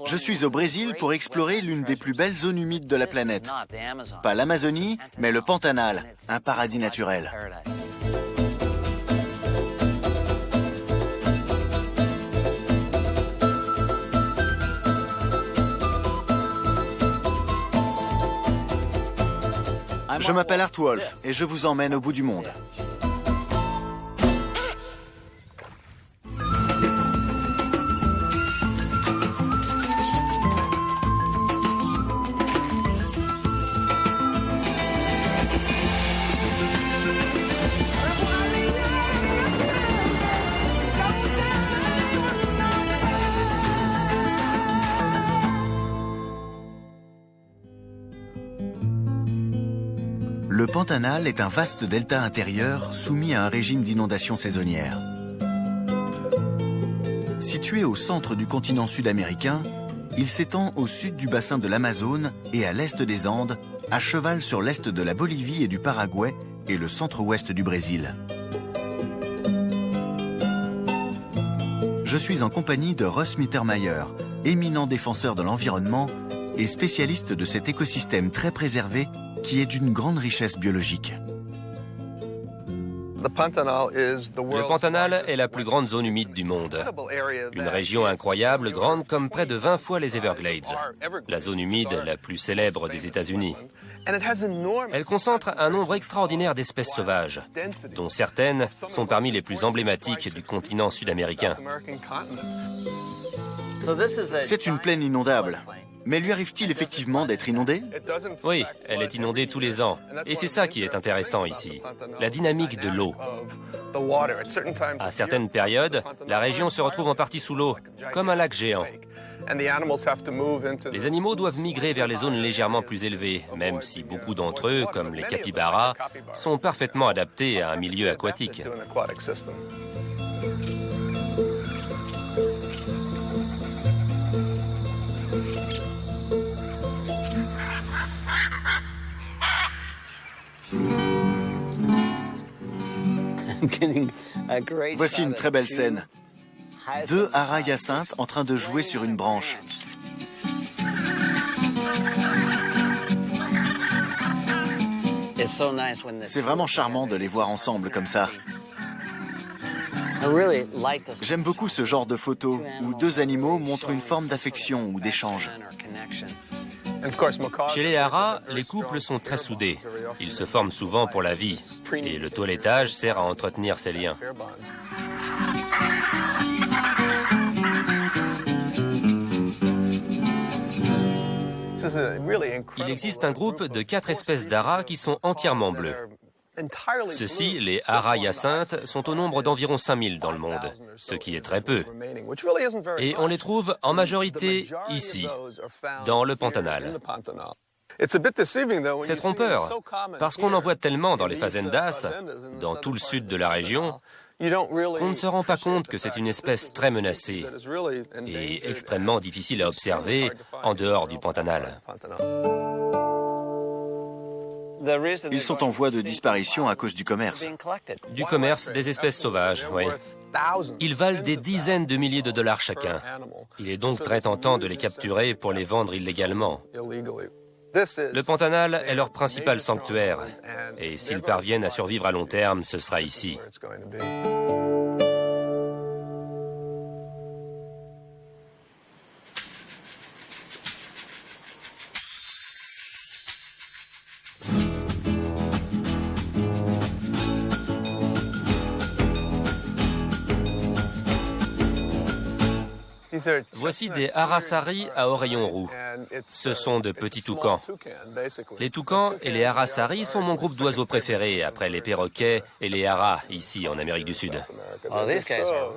Je suis au Brésil pour explorer l'une des plus belles zones humides de la planète. Pas l'Amazonie, mais le Pantanal, un paradis naturel. Je m'appelle Art Wolf et je vous emmène au bout du monde. Le Pantanal est un vaste delta intérieur soumis à un régime d'inondation saisonnière. Situé au centre du continent sud-américain, il s'étend au sud du bassin de l'Amazone et à l'est des Andes, à cheval sur l'est de la Bolivie et du Paraguay et le centre-ouest du Brésil. Je suis en compagnie de Russ Mittermeier, éminent défenseur de l'environnement et spécialiste de cet écosystème très préservé qui est d'une grande richesse biologique. Le Pantanal est la plus grande zone humide du monde. Une région incroyable, grande comme près de 20 fois les Everglades. La zone humide la plus célèbre des États-Unis. Elle concentre un nombre extraordinaire d'espèces sauvages, dont certaines sont parmi les plus emblématiques du continent sud-américain. C'est une plaine inondable. Mais lui arrive-t-il effectivement d'être inondée? Oui, elle est inondée tous les ans. Et c'est ça qui est intéressant ici, la dynamique de l'eau. À certaines périodes, la région se retrouve en partie sous l'eau, comme un lac géant. Les animaux doivent migrer vers les zones légèrement plus élevées, même si beaucoup d'entre eux, comme les capybaras, sont parfaitement adaptés à un milieu aquatique. Voici une très belle scène. Deux haras hyacinthes en train de jouer sur une branche. C'est vraiment charmant de les voir ensemble comme ça. J'aime beaucoup ce genre de photos où deux animaux montrent une forme d'affection ou d'échange. Chez les haras, les couples sont très soudés. Ils se forment souvent pour la vie. Et le toilettage sert à entretenir ces liens. Il existe un groupe de 4 espèces d'haras qui sont entièrement bleus. Ceux-ci, les haras hyacinthes, sont au nombre d'environ 5000 dans le monde, ce qui est très peu. Et on les trouve en majorité ici, dans le Pantanal. C'est trompeur, parce qu'on en voit tellement dans les fazendas, dans tout le sud de la région, qu'on ne se rend pas compte que c'est une espèce très menacée et extrêmement difficile à observer en dehors du Pantanal. Ils sont en voie de disparition à cause du commerce. Du commerce des espèces sauvages, oui. Ils valent des dizaines de milliers de dollars chacun. Il est donc très tentant de les capturer pour les vendre illégalement. Le Pantanal est leur principal sanctuaire, et s'ils parviennent à survivre à long terme, ce sera ici. Voici des harasari à oreillons roux. Ce sont de petits toucans. Les toucans et les harasari sont mon groupe d'oiseaux préférés après les perroquets et les haras ici en Amérique du Sud.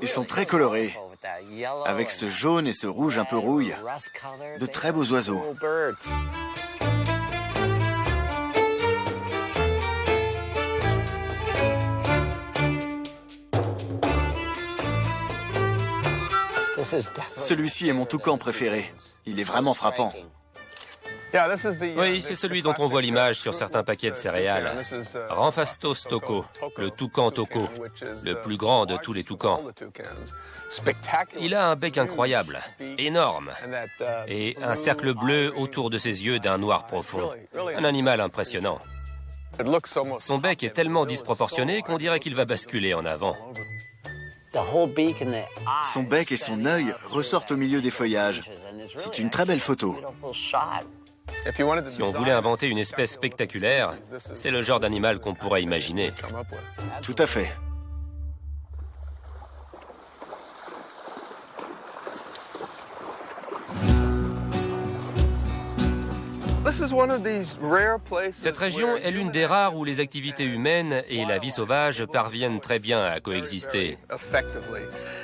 Ils sont très colorés, avec ce jaune et ce rouge un peu rouille. De très beaux oiseaux. Celui-ci est mon toucan préféré. Il est vraiment frappant. Oui, c'est celui dont on voit l'image sur certains paquets de céréales. Ramphastos toko, le toucan toko, le plus grand de tous les toucans. Il a un bec incroyable, énorme, et un cercle bleu autour de ses yeux d'un noir profond. Un animal impressionnant. Son bec est tellement disproportionné qu'on dirait qu'il va basculer en avant. Son bec et son œil ressortent au milieu des feuillages. C'est une très belle photo. Si on voulait inventer une espèce spectaculaire, c'est le genre d'animal qu'on pourrait imaginer. Tout à fait. Cette région est l'une des rares où les activités humaines et la vie sauvage parviennent très bien à coexister.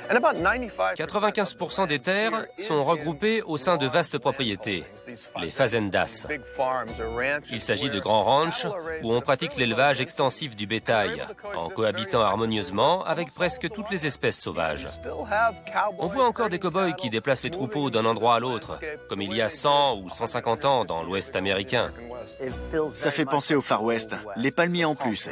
95% des terres sont regroupées au sein de vastes propriétés, les fazendas. Il s'agit de grands ranchs où on pratique l'élevage extensif du bétail, en cohabitant harmonieusement avec presque toutes les espèces sauvages. On voit encore des cow-boys qui déplacent les troupeaux d'un endroit à l'autre, comme il y a 100 ou 150 ans dans l'Ouest américain. Ça fait penser au Far West, les palmiers en plus.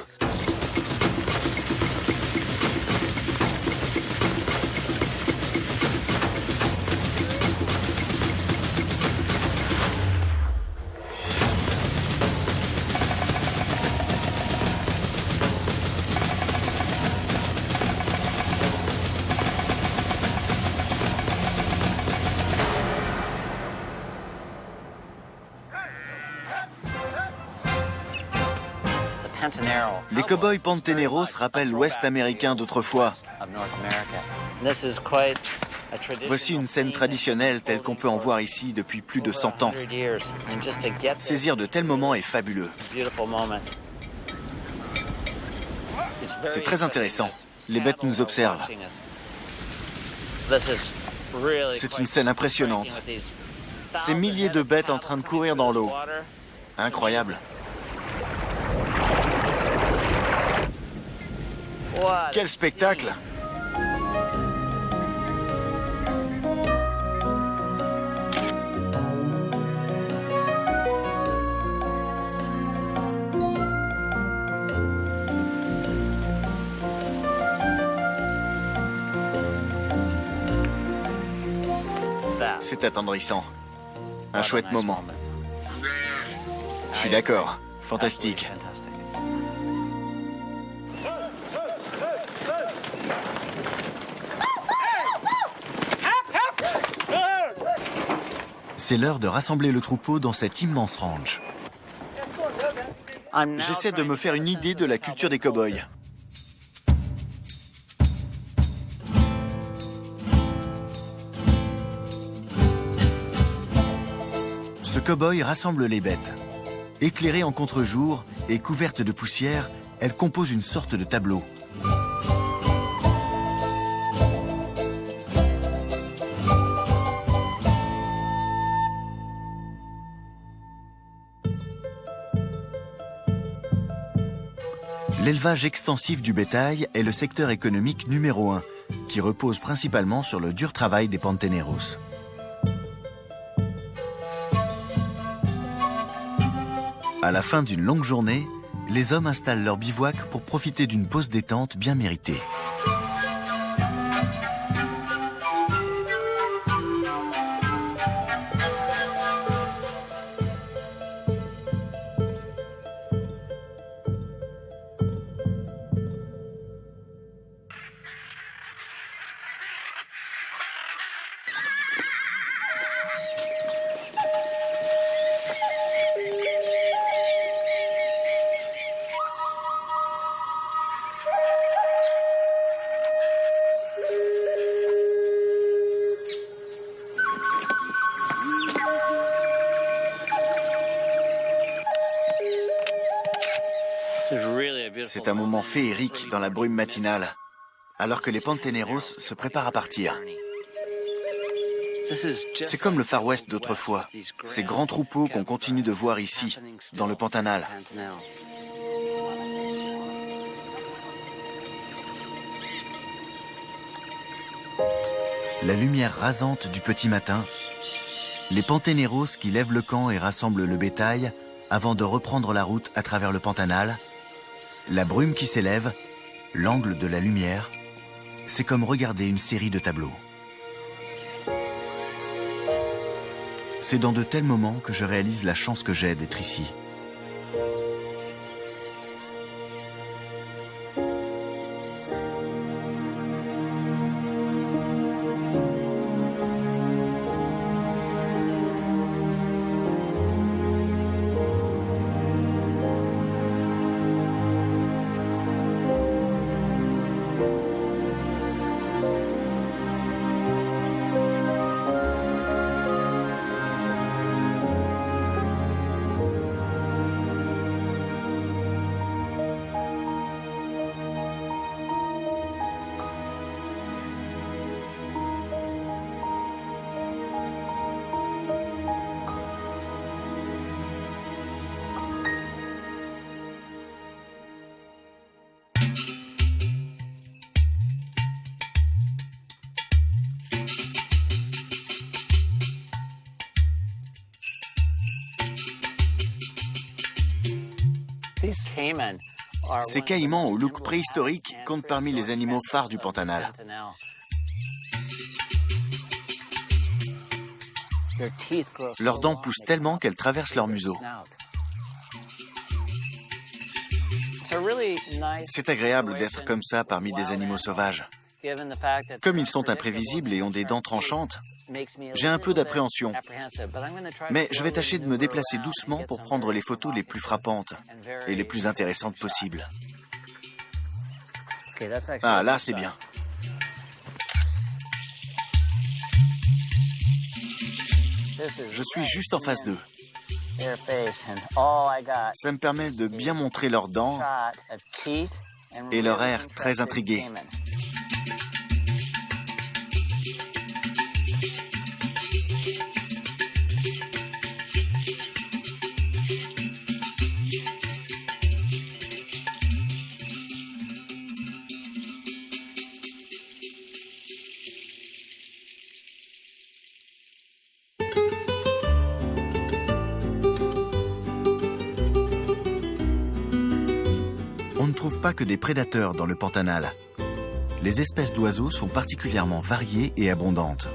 Les cow-boys panteneros rappellent l'Ouest américain d'autrefois. Voici une scène traditionnelle telle qu'on peut en voir ici depuis plus de 100 ans. Saisir de tels moments est fabuleux. C'est très intéressant. Les bêtes nous observent. C'est une scène impressionnante. Ces milliers de bêtes en train de courir dans l'eau. Incroyable. Quel spectacle! C'est attendrissant. Un chouette moment. Je suis d'accord. Fantastique. C'est l'heure de rassembler le troupeau dans cet immense ranch. J'essaie de me faire une idée de la culture des cow-boys. Ce cow-boy rassemble les bêtes. Éclairée en contre-jour et couverte de poussière, elle compose une sorte de tableau. L'élevage extensif du bétail est le secteur économique numéro 1, qui repose principalement sur le dur travail des panteneros. À la fin d'une longue journée, les hommes installent leur bivouac pour profiter d'une pause détente bien méritée. C'est un moment féerique dans la brume matinale, alors que les panteneros se préparent à partir. C'est comme le Far West d'autrefois, ces grands troupeaux qu'on continue de voir ici, dans le Pantanal. La lumière rasante du petit matin Les panteneros qui lèvent le camp et rassemblent le bétail avant de reprendre la route à travers le Pantanal, la brume qui s'élève, l'angle de la lumière, c'est comme regarder une série de tableaux. C'est dans de tels moments que je réalise la chance que j'ai d'être ici. Ces caïmans au look préhistorique comptent parmi les animaux phares du Pantanal. Leurs dents poussent tellement qu'elles traversent leur museau. C'est agréable d'être comme ça parmi des animaux sauvages. Comme ils sont imprévisibles et ont des dents tranchantes, j'ai un peu d'appréhension. Mais je vais tâcher de me déplacer doucement pour prendre les photos les plus frappantes et les plus intéressantes possibles. Ah, là, c'est bien. Je suis juste en face d'eux. Ça me permet de bien montrer leurs dents et leur air très intrigué. On ne trouve pas que des prédateurs dans le Pantanal. Les espèces d'oiseaux sont particulièrement variées et abondantes.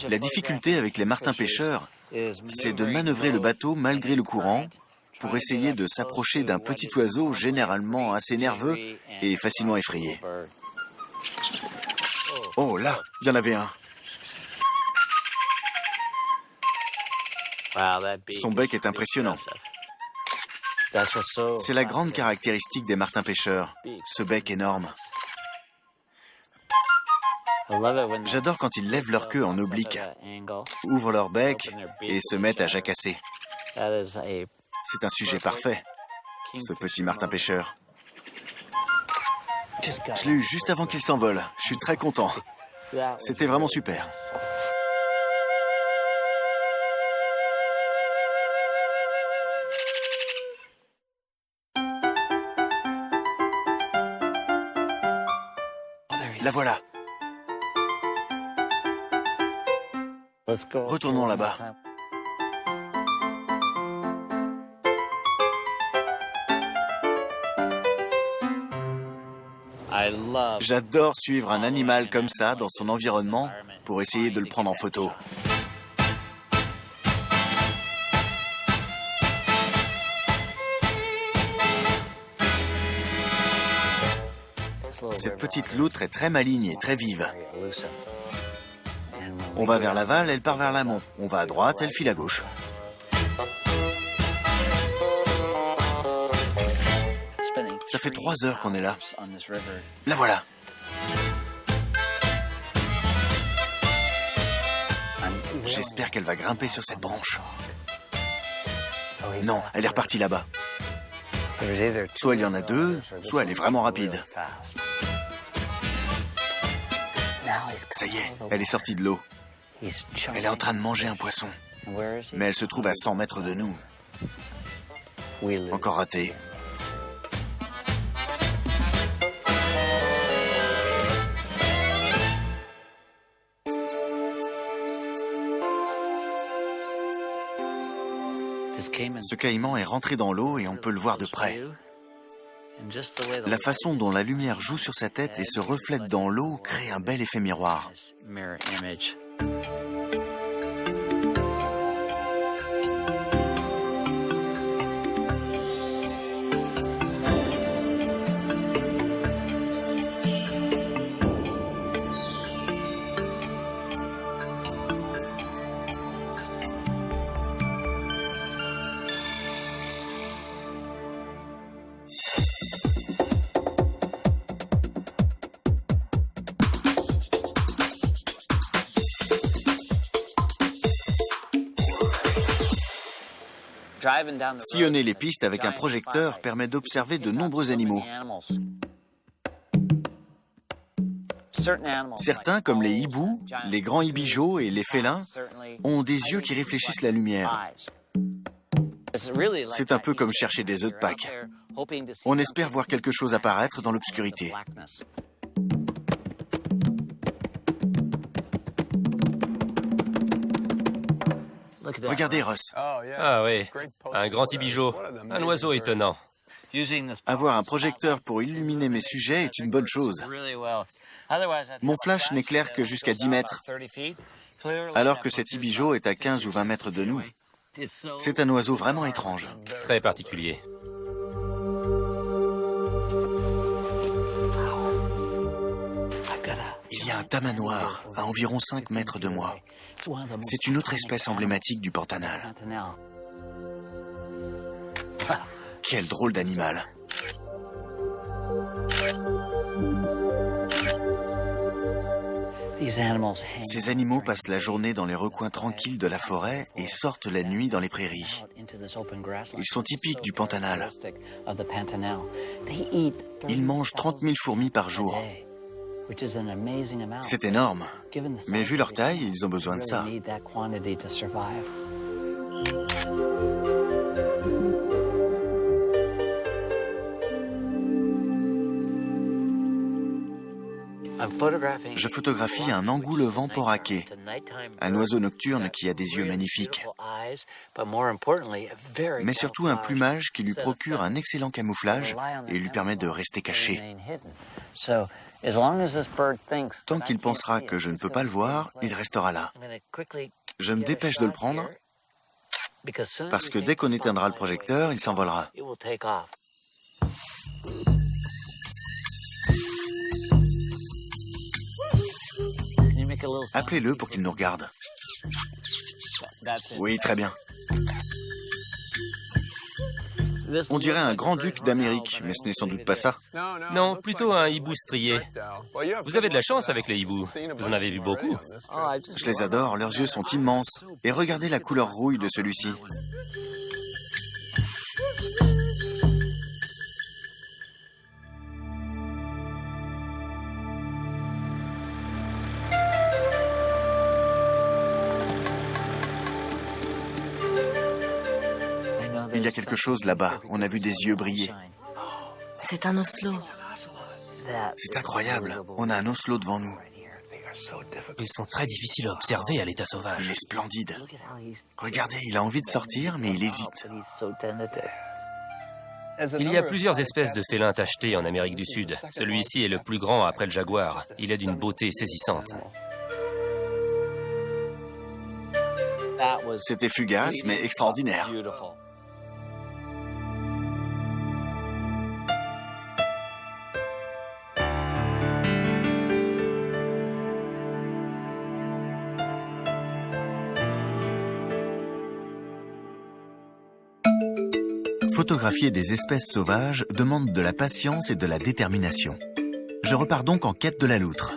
La difficulté avec les martins-pêcheurs, c'est de manœuvrer le bateau malgré le courant pour essayer de s'approcher d'un petit oiseau généralement assez nerveux et facilement effrayé. Oh là, il y en avait un. Son bec est impressionnant. C'est la grande caractéristique des martins-pêcheurs, ce bec énorme. J'adore quand ils lèvent leur queue en oblique, ouvrent leur bec et se mettent à jacasser. C'est un sujet parfait, ce petit martin-pêcheur. Je l'ai eu juste avant qu'il s'envole. Je suis très content. C'était vraiment super. La voilà. Retournons là-bas. J'adore suivre un animal comme ça dans son environnement pour essayer de le prendre en photo. Cette petite loutre est très maligne et très vive. On va vers l'aval, elle part vers l'amont. On va à droite, elle file à gauche. Ça fait 3 heures qu'on est là. La voilà. J'espère qu'elle va grimper sur cette branche. Non, elle est repartie là-bas. Soit il y en a 2, soit elle est vraiment rapide. Ça y est, elle est sortie de l'eau. Elle est en train de manger un poisson. Mais elle se trouve à 100 mètres de nous. Encore raté. Ce caïman est rentré dans l'eau et on peut le voir de près. La façon dont la lumière joue sur sa tête et se reflète dans l'eau crée un bel effet miroir. Sillonner les pistes avec un projecteur permet d'observer de nombreux animaux. Certains, comme les hiboux, les grands ibigeaux et les félins, ont des yeux qui réfléchissent la lumière. C'est un peu comme chercher des œufs de Pâques. On espère voir quelque chose apparaître dans l'obscurité. Regardez, Russ. Ah oui, un grand ibigeot, un oiseau étonnant. Avoir un projecteur pour illuminer mes sujets est une bonne chose. Mon flash n'éclaire que jusqu'à 10 mètres, alors que cet ibigeot est à 15 ou 20 mètres de nous. C'est un oiseau vraiment étrange. Très particulier. Il y a un tama noir à environ 5 mètres de moi. C'est une autre espèce emblématique du Pantanal. Quel drôle d'animal. Ces animaux passent la journée dans les recoins tranquilles de la forêt et sortent la nuit dans les prairies. Ils sont typiques du Pantanal. Ils mangent 30 000 fourmis par jour. C'est énorme, mais vu leur taille, ils ont besoin de ça. Je photographie un engoulevent porraquet, un oiseau nocturne qui a des yeux magnifiques, mais surtout un plumage qui lui procure un excellent camouflage et lui permet de rester caché. Tant qu'il pensera que je ne peux pas le voir, il restera là. Je me dépêche de le prendre, parce que dès qu'on éteindra le projecteur, il s'envolera. Appelez-le pour qu'il nous regarde. Oui, très bien. On dirait un grand-duc d'Amérique, mais ce n'est sans doute pas ça. Non, plutôt un hibou strié. Vous avez de la chance avec les hiboux. Vous en avez vu beaucoup. Je les adore, leurs yeux sont immenses. Et regardez la couleur rouille de celui-ci. Il y a quelque chose là-bas. On a vu des yeux briller. C'est un oslo. C'est incroyable. On a un oslo devant nous. Ils sont très difficiles à observer à l'état Il sauvage. est splendide. Regardez, il a envie de sortir, mais il hésite. Il y a plusieurs espèces de félins tachetés en Amérique du Sud. Celui-ci est le plus grand après le jaguar. Il est d'une beauté saisissante. C'était fugace, mais extraordinaire. Photographier des espèces sauvages demande de la patience et de la détermination. Je repars donc en quête de la loutre.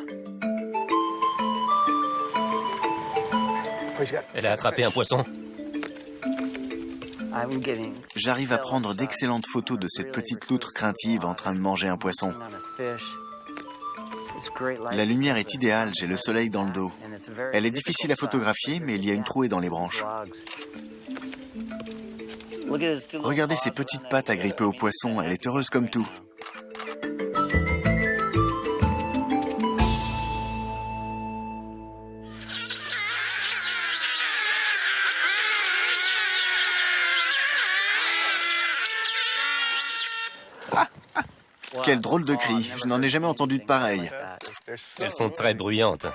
Elle a attrapé un poisson. J'arrive à prendre d'excellentes photos de cette petite loutre craintive en train de manger un poisson. La lumière est idéale, j'ai le soleil dans le dos. Elle est difficile à photographier, mais il y a une trouée dans les branches. Regardez ses petites pattes agrippées au poisson, elle est heureuse comme tout. Quel drôle de cri, je n'en ai jamais entendu de pareil. Elles sont très bruyantes.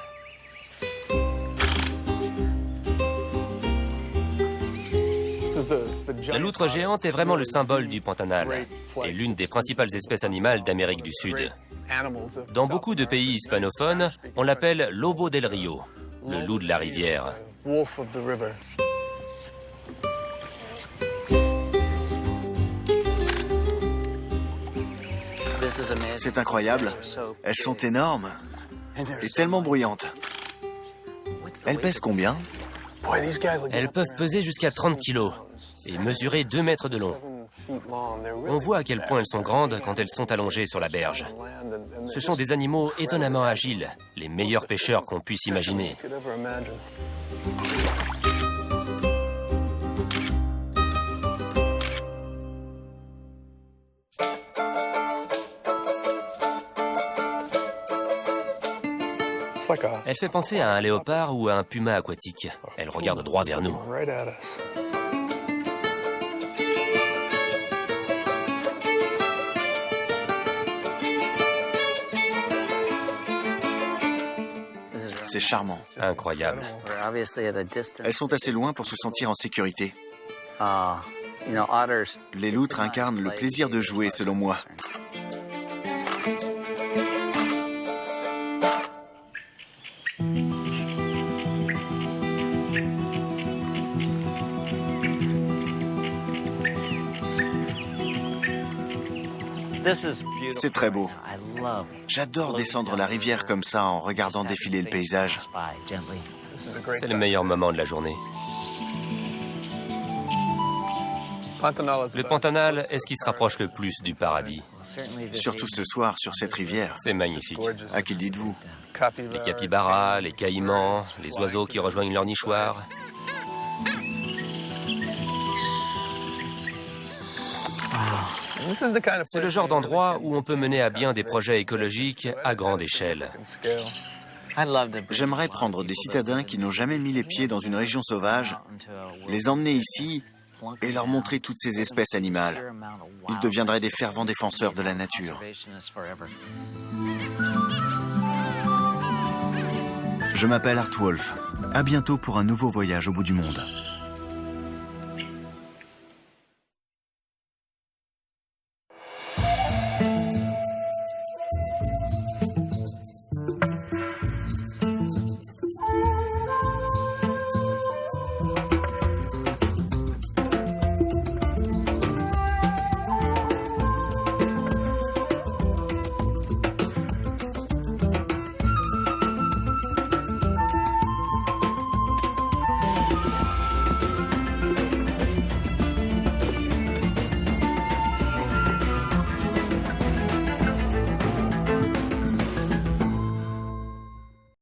La loutre géante est vraiment le symbole du Pantanal et l'une des principales espèces animales d'Amérique du Sud. Dans beaucoup de pays hispanophones, on l'appelle Lobo del Rio, le loup de la rivière. C'est incroyable, elles sont énormes et tellement bruyantes. Elles pèsent combien? Elles peuvent peser jusqu'à 30 kilos et mesurer 2 mètres de long. On voit à quel point elles sont grandes quand elles sont allongées sur la berge. Ce sont des animaux étonnamment agiles, les meilleurs pêcheurs qu'on puisse imaginer. Elle fait penser à un léopard ou à un puma aquatique. Elle regarde droit vers nous. C'est charmant. Incroyable. Elles sont assez loin pour se sentir en sécurité. Les loutres incarnent le plaisir de jouer, selon moi. C'est très beau. J'adore descendre la rivière comme ça en regardant défiler le paysage. C'est le meilleur moment de la journée. Le Pantanal est ce qui se rapproche le plus du paradis. Surtout ce soir sur cette rivière. C'est magnifique. À qui le dites-vous? Les capybaras, les caïmans, les oiseaux qui rejoignent leur nichoir. C'est le genre d'endroit où on peut mener à bien des projets écologiques à grande échelle. J'aimerais prendre des citadins qui n'ont jamais mis les pieds dans une région sauvage, les emmener ici et leur montrer toutes ces espèces animales. Ils deviendraient des fervents défenseurs de la nature. Je m'appelle Art Wolf. À bientôt pour un nouveau voyage au bout du monde.